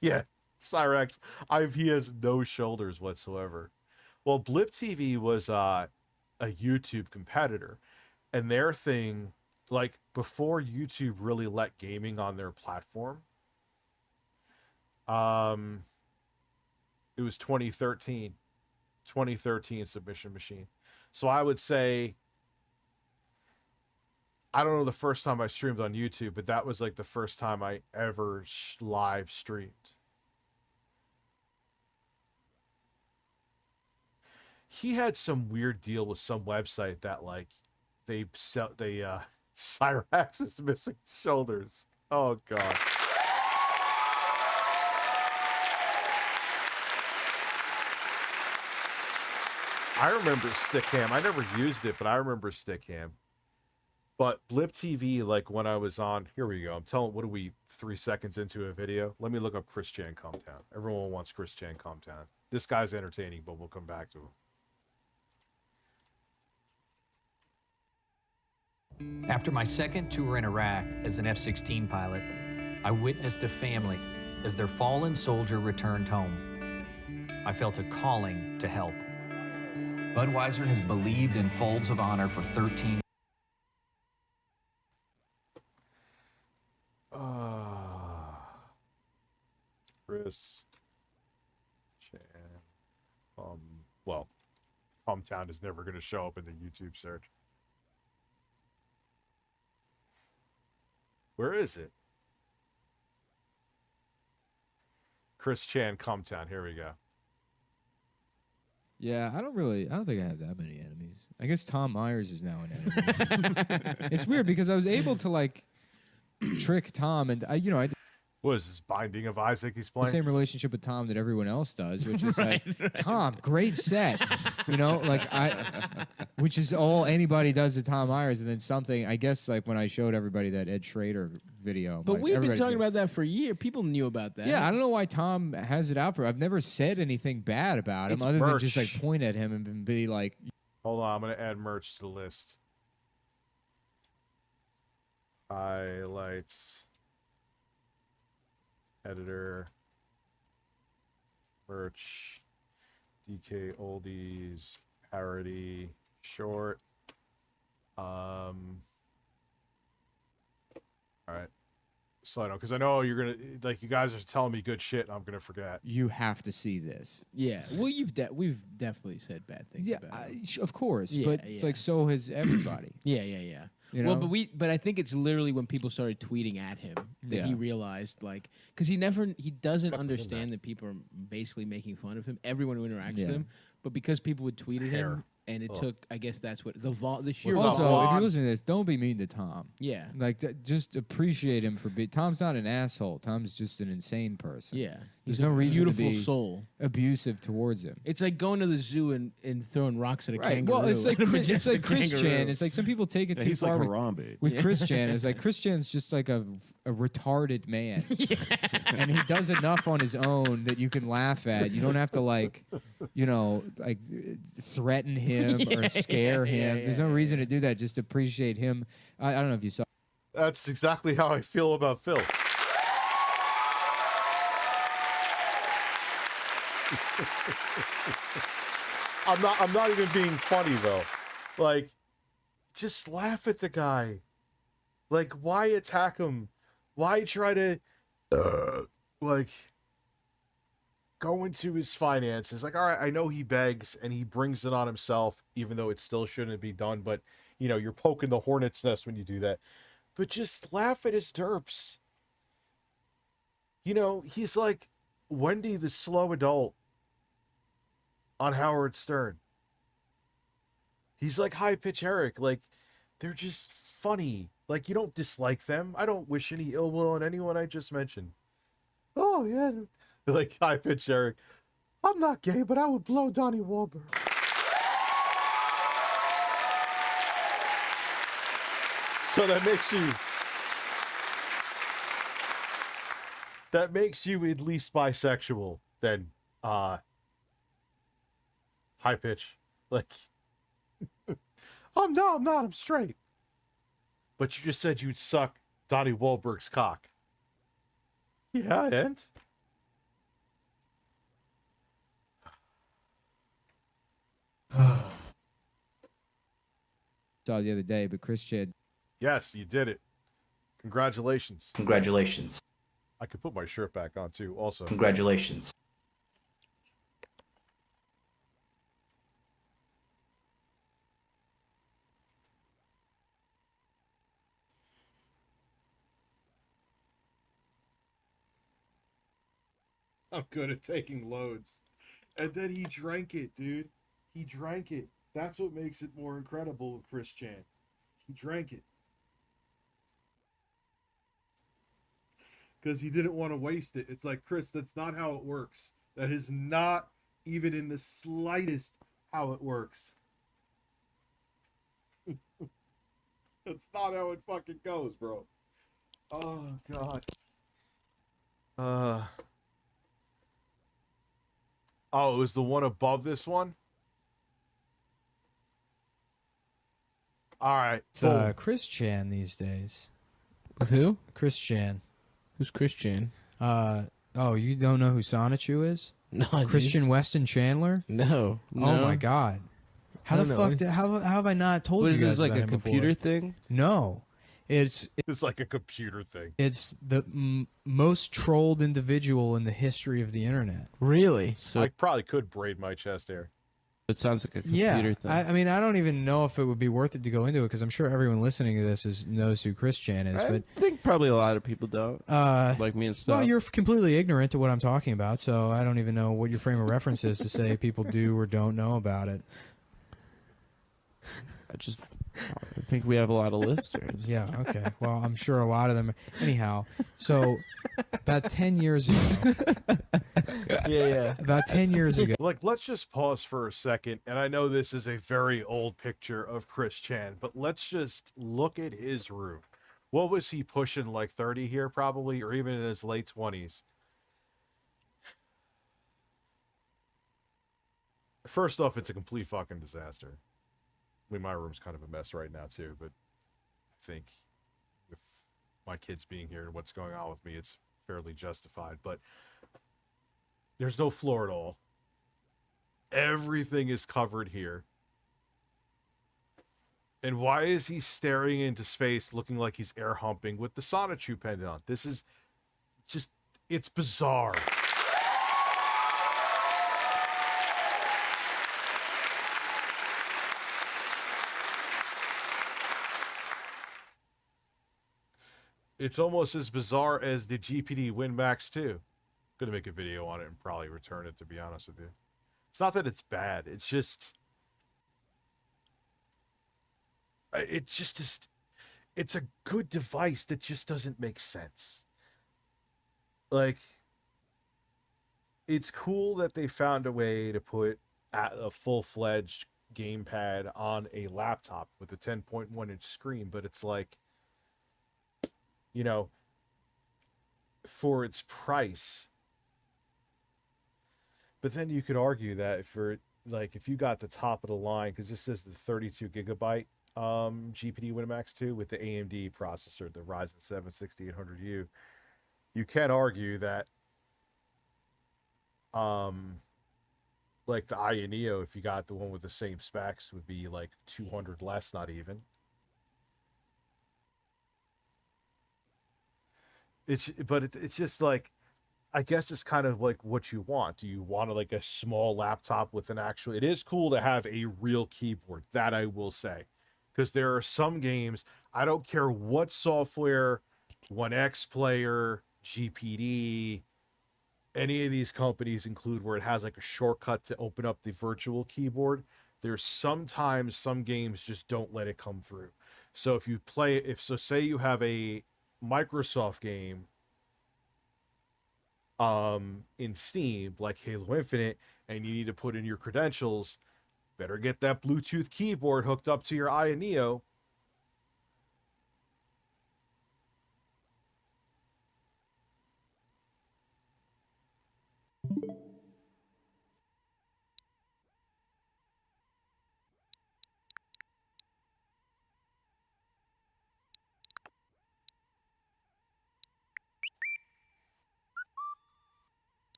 Yeah, Cyrex. He has no shoulders whatsoever. Well, Blip TV was a YouTube competitor, and their thing, like before YouTube really let gaming on their platform, um, it was 2013 Submission Machine. So I would say, I don't know the first time I streamed on YouTube, but that was like the first time I ever live streamed. He had some weird deal with some website that like they sell Cyrax is missing shoulders. Oh god. I remember Stickam. I never used it, but I remember Stickam. But Blip TV, like when I was on, here we go. I'm telling, what are we, 3 seconds into a video? Let me look up Chris Chan Comtown. Everyone wants Chris Chan Comtown. This guy's entertaining, but we'll come back to him. After my second tour in Iraq as an F-16 pilot, I witnessed a family as their fallen soldier returned home. I felt a calling to help. Budweiser has believed in Folds of Honor for 13 years. Chris Chan. Well, Hometown is never going to show up in the YouTube search. Where is it? Chris Chan Comtown. Here we go. Yeah, I don't think I have that many enemies. I guess Tom Myers is now an enemy. It's weird because I was able to like trick Tom, and I what is this, Binding of Isaac he's playing? The same relationship with Tom that everyone else does, which is right. Tom, great set. Which is all anybody does to Tom Myers, and then something, I guess, like when I showed everybody that Ed Schrader video. But we've been talking about that for years. People knew about that. Yeah, I don't know why Tom has it out for. I've never said anything bad about him, other than just like point at him and be like. Hold on, I'm going to add merch to the list. Highlights. Editor, merch, DK oldies, parody, short. All right. Slow down, because I know you're gonna you guys are telling me good shit, and I'm gonna forget. You have to see this. Yeah. Well, we've definitely said bad things. Yeah, about of course, but it's like so has everybody. Yeah. You know? Well, but I think it's literally when people started tweeting at him that he realized, because he doesn't understand that people are basically making fun of him. Everyone who interacts with him, but because people would tweet at him, and it took, I guess that's what the sheer. Also, if you're listening to this, don't be mean to Tom. Yeah, just appreciate him for being. Tom's not an asshole. Tom's just an insane person. Yeah, there's no reason to be soul abusive towards him. It's like going to the zoo and throwing rocks at a kangaroo. Well, it's like Chris Chan. It's like some people take it too far with Chris Chan. It's like Chris Chan's just like a retarded man, and he does enough on his own that you can laugh at. You don't have to threaten him or scare him. There's no reason to do that. Just appreciate him. I don't know if you saw. That's exactly how I feel about Phil. I'm not even being funny though. Like, just laugh at the guy. Like, why attack him? Why try to go into his finances? Like, all right, I know he begs and he brings it on himself, even though it still shouldn't be done. But you're poking the hornet's nest when you do that. But just laugh at his derps. He's like Wendy the slow adult on Howard Stern. He's like High Pitch Eric. Like, they're just funny. Like, you don't dislike them. I don't wish any ill will on anyone I just mentioned. Oh, yeah. Like High Pitch Eric. I'm not gay, but I would blow Donnie Wahlberg. So that makes you at least bisexual then, High Pitch. Like, I'm not, I'm straight. But you just said you'd suck Donnie Wahlberg's cock. Yeah, and? Saw the other day, but Chris Chan. Yes, you did it. Congratulations. Congratulations. I could put my shirt back on too. Also, Congratulations. I'm good at taking loads. And then he drank it, dude. He drank it. That's what makes it more incredible with Chris Chan. He drank it. Because he didn't want to waste it. It's like, Chris, that's not how it works. That is not even in the slightest how it works. That's not how it fucking goes, bro. Oh, God. Oh, it was the one above this one? All right. It's Chris Chan these days. With who? Chris Chan. Who's Chris Chan? Oh, you don't know who Sonichu is? No, Christian Weston Chandler? No. Oh my God. How the fuck? How have I not told you guys? What is this, like about a him computer before? thing? No, it's like a computer thing. It's the most trolled individual in the history of the internet. Really? So I probably could braid my chest hair. It sounds like a computer thing. I mean, I don't even know if it would be worth it to go into it because I'm sure everyone listening to this knows who Chris Chan is. I but think probably a lot of people don't. Like me and stuff. Well, you're completely ignorant to what I'm talking about, so I don't even know what your frame of reference is to say people do or don't know about it. I think we have a lot of listeners. Yeah, okay. Well, I'm sure a lot of them. Anyhow, so about 10 years ago. Yeah. About 10 years ago. Like, let's just pause for a second. And I know this is a very old picture of Chris Chan, but let's just look at his room. What was he pushing, like 30 here probably, or even in his late 20s? First off, it's a complete fucking disaster. I mean, my room's kind of a mess right now too, but I think with my kids being here and what's going on with me, it's fairly justified. But there's no floor at all. Everything is covered here. And why is he staring into space looking like he's air humping with the Sonichu pendant on? This is just, it's bizarre. It's almost as bizarre as the GPD WinMax 2. I'm going to make a video on it and probably return it, to be honest with you. It's not that it's bad. It's just... It just is... It's a good device that just doesn't make sense. Like, it's cool that they found a way to put a full-fledged gamepad on a laptop with a 10.1-inch screen, but it's like... You know, for its price. But then you could argue that for, like, if you got the top of the line, because this is the 32 gigabyte GPD WinMax 2 with the AMD processor, the Ryzen 7 6800U, you can argue that, like the Aya Neo, if you got the one with the same specs, would be like 200 less, not even. It's just like, I guess it's kind of like what you want. Do you want like a small laptop with an actual... It is cool to have a real keyboard, that I will say. Because there are some games, I don't care what software, 1X Player, GPD, any of these companies include, where it has like a shortcut to open up the virtual keyboard. There's sometimes some games just don't let it come through. So if you play... say you have a Microsoft game in Steam, like Halo Infinite, and you need to put in your credentials, better get that Bluetooth keyboard hooked up to your Aya Neo.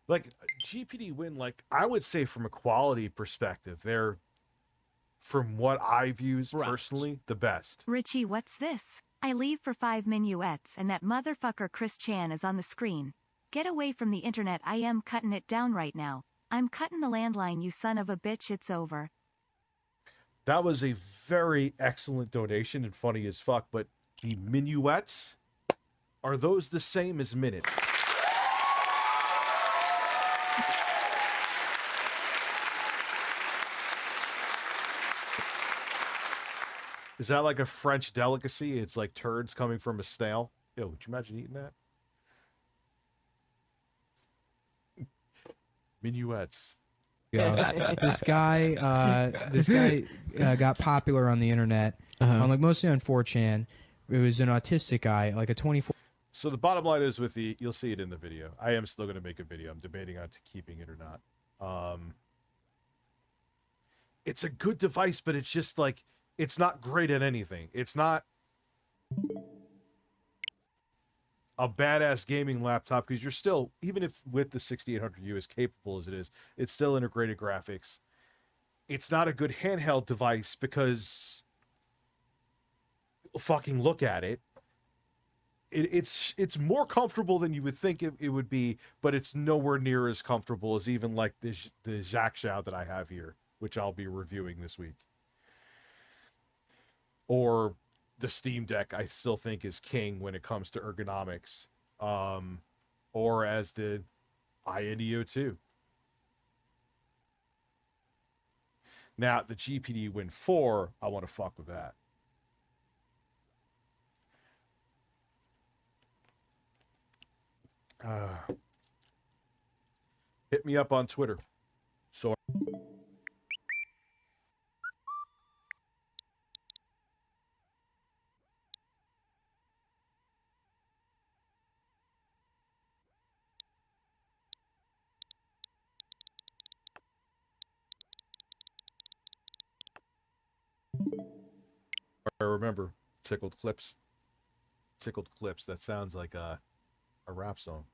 Like GPD Win, like I would say from a quality perspective, they're, from what I've used personally, the best. Richie, what's this? I leave for 5 minuets and that motherfucker Chris Chan is on the screen. Get away from the internet. I am cutting it down right now. I'm cutting the landline, you son of a bitch. It's over. That was a very excellent donation and funny as fuck, but the minuets, are those the same as minutes? Is that like a French delicacy? It's like turds coming from a snail. Yo, would you imagine eating that? Minuets. This guy got popular on the internet, on like mostly on 4chan. It was an autistic guy, like a 24. So the bottom line is with the, you'll see it in the video. I am still going to make a video. I'm debating on keeping it or not. It's a good device, but it's just like, it's not great at anything. It's not a badass gaming laptop because you're still, even if with the 6800U as capable as it is, it's still integrated graphics. It's not a good handheld device because fucking look at it. It's more comfortable than you would think it would be, but it's nowhere near as comfortable as even like the Xiaoxiao that I have here, which I'll be reviewing this week. Or the Steam Deck, I still think is king when it comes to ergonomics. Or as the iNeo 2. Now, the GPD Win 4, I want to fuck with that. Hit me up on Twitter. So I remember Tickled Clips. Tickled Clips. That sounds like a rap song.